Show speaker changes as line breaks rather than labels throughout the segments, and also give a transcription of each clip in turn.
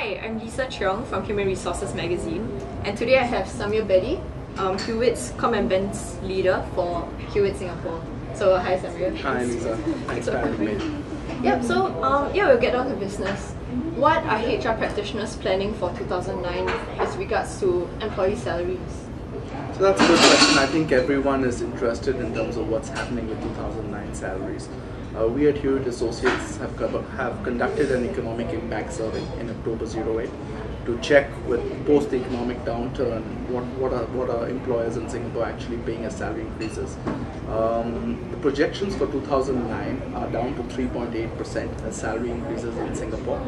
Hi, I'm Lisa Cheong from Human Resources Magazine, and today I have Samir Bedi, Hewitt's Com and Ben's leader for Hewitt Singapore. So hi Samir.
Hi Lisa, thanks for having me.
Yep, so we'll get down to business. What are HR practitioners planning for 2009 as regards to employee salaries?
So that's a good question. I think everyone is interested in terms of what's happening with 2009 salaries. We at Hewitt Associates have conducted an economic impact survey in October 08 to check with post the economic downturn what are employers in Singapore actually paying as salary increases. The projections for 2009 are down to 3.8% as salary increases in Singapore.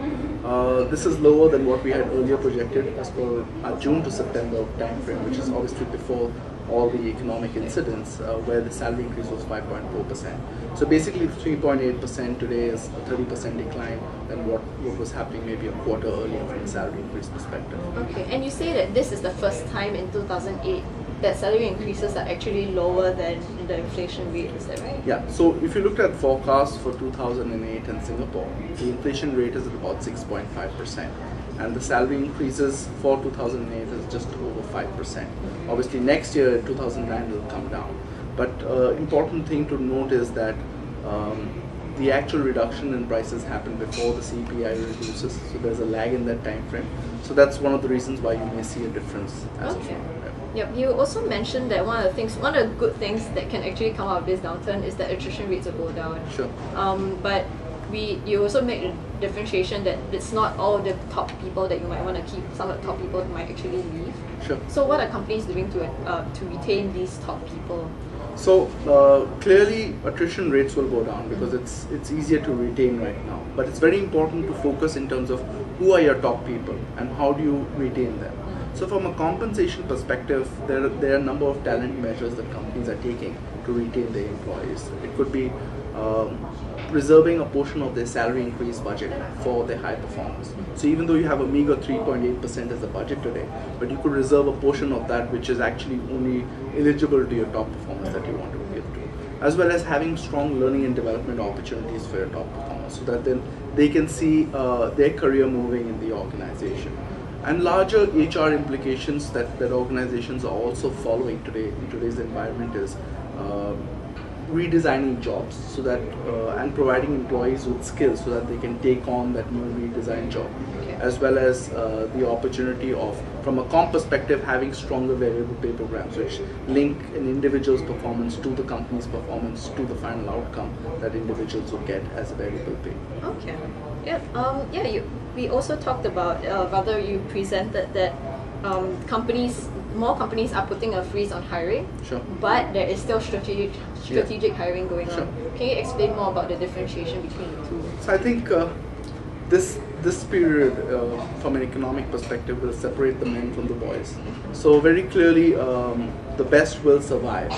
This is lower than what we had earlier projected as per our June to September timeframe, which is obviously before all the economic incidents, where the salary increase was 5.4%. So basically 3.8% today is a 30% decline than what was happening maybe a quarter earlier from a salary increase perspective.
Okay, and you say that this is the first time in 2008 that salary increases are actually lower than the inflation rate, is that right?
Yeah, so if you looked at forecasts for 2008 in Singapore, the inflation rate is at about 6.5%. And the salary increases for 2008 is just over 5%. Obviously next year in 2009 it will come down. But important thing to note is that the actual reduction in prices happened before the CPI reduces, so there's a lag in that time frame. So that's one of the reasons why you may see a difference as of now.
Yep, you also mentioned that one of the good things that can actually come out of this downturn is that attrition rates will go down.
Sure.
But you also make a differentiation that it's not all the top people that you might want to keep. Some of the top people might actually leave.
Sure.
So what are companies doing to retain these top people?
So clearly attrition rates will go down because it's easier to retain right now. But it's very important to focus in terms of who are your top people and how do you retain them. So from a compensation perspective, there are a number of talent measures that companies are taking to retain their employees. It could be reserving a portion of their salary increase budget for their high performers. So even though you have a meager 3.8% as a budget today, but you could reserve a portion of that which is actually only eligible to your top performers that you want to give to. As well as having strong learning and development opportunities for your top performers so that then they can see their career moving in the organization. And larger HR implications that organizations are also following today in today's environment is redesigning jobs so that and providing employees with skills so that they can take on that new redesigned job, as well as the opportunity of, from a comp perspective, having stronger variable pay programs which link an individual's performance to the company's performance to the final outcome that individuals will get as a variable pay.
Okay. Yeah. We also talked about rather you presented that more companies are putting a freeze on hiring.
Sure.
But there is still strategic hiring going on. Can you explain more about the differentiation between the two?
So I think this period from an economic perspective will separate the men from the boys. So very clearly the best will survive,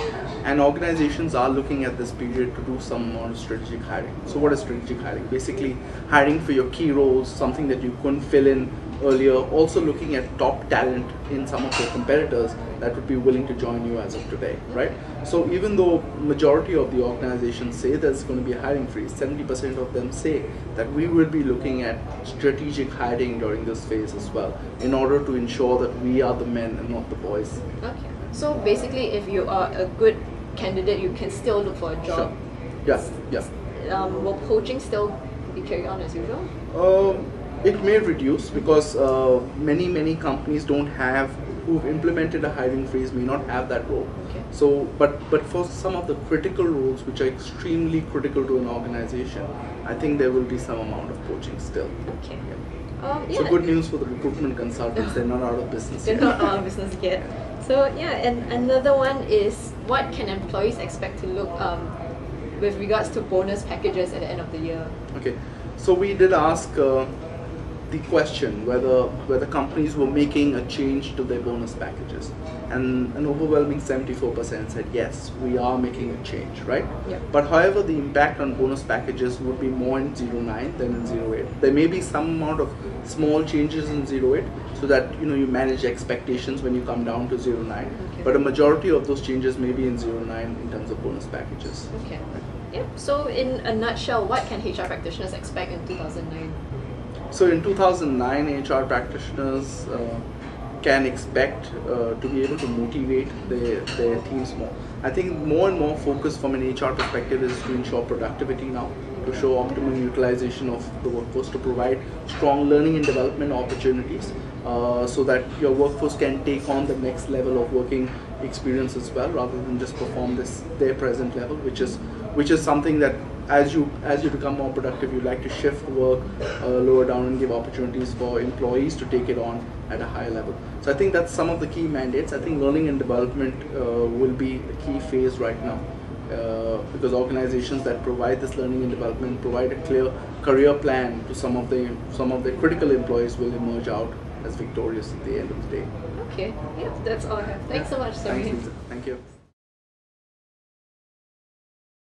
and organizations are looking at this period to do some amount of strategic hiring. So what is strategic hiring? Basically hiring for your key roles, something that you couldn't fill in earlier, also looking at top talent in some of your competitors that would be willing to join you as of today, right? So even though majority of the organizations say there's going to be a hiring freeze, 70% of them say that we will be looking at strategic hiring during this phase as well in order to ensure that we are the men and not the boys.
Okay. So basically if you are a good candidate, you can still look for a job.
Sure. Yes.
Will poaching still be carried on as usual?
It may reduce because many companies who've implemented a hiring freeze may not have that role.
Okay.
So, but for some of the critical roles which are extremely critical to an organization, I think there will be some amount of poaching still.
Okay.
Yeah. So good news for the recruitment consultants, they're not out of business yet.
They're not out of business yet. So yeah, and another one is what can employees expect to look with regards to bonus packages at the end of the year? Okay.
So we did ask the question whether companies were making a change to their bonus packages, and an overwhelming 74% said yes, we are making a change, right?
Yeah.
But however, the impact on bonus packages would be more in 09 than in 08. There may be some amount of small changes in 08 so that you manage expectations when you come down to 09.
Okay.
But a majority of those changes may be in 09 in terms of bonus packages.
Okay. Yeah. So in a nutshell, what can HR practitioners expect in 2009?
So in 2009, HR practitioners can expect to be able to motivate their teams more. I think more and more focus from an HR perspective is to ensure productivity now, to show optimum utilization of the workforce, to provide strong learning and development opportunities so that your workforce can take on the next level of working experience as well, rather than just perform their present level, which is something that as you become more productive, you like to shift work lower down and give opportunities for employees to take it on at a higher level. So I think that's some of the key mandates. I think learning and development will be a key phase right now, because organizations that provide this learning and development, provide a clear career plan to some of the critical employees, will emerge out as victorious at the end of the day.
Okay, yeah, that's all I have. Thanks so much, Samir.
Thanks, Lisa. Thank you.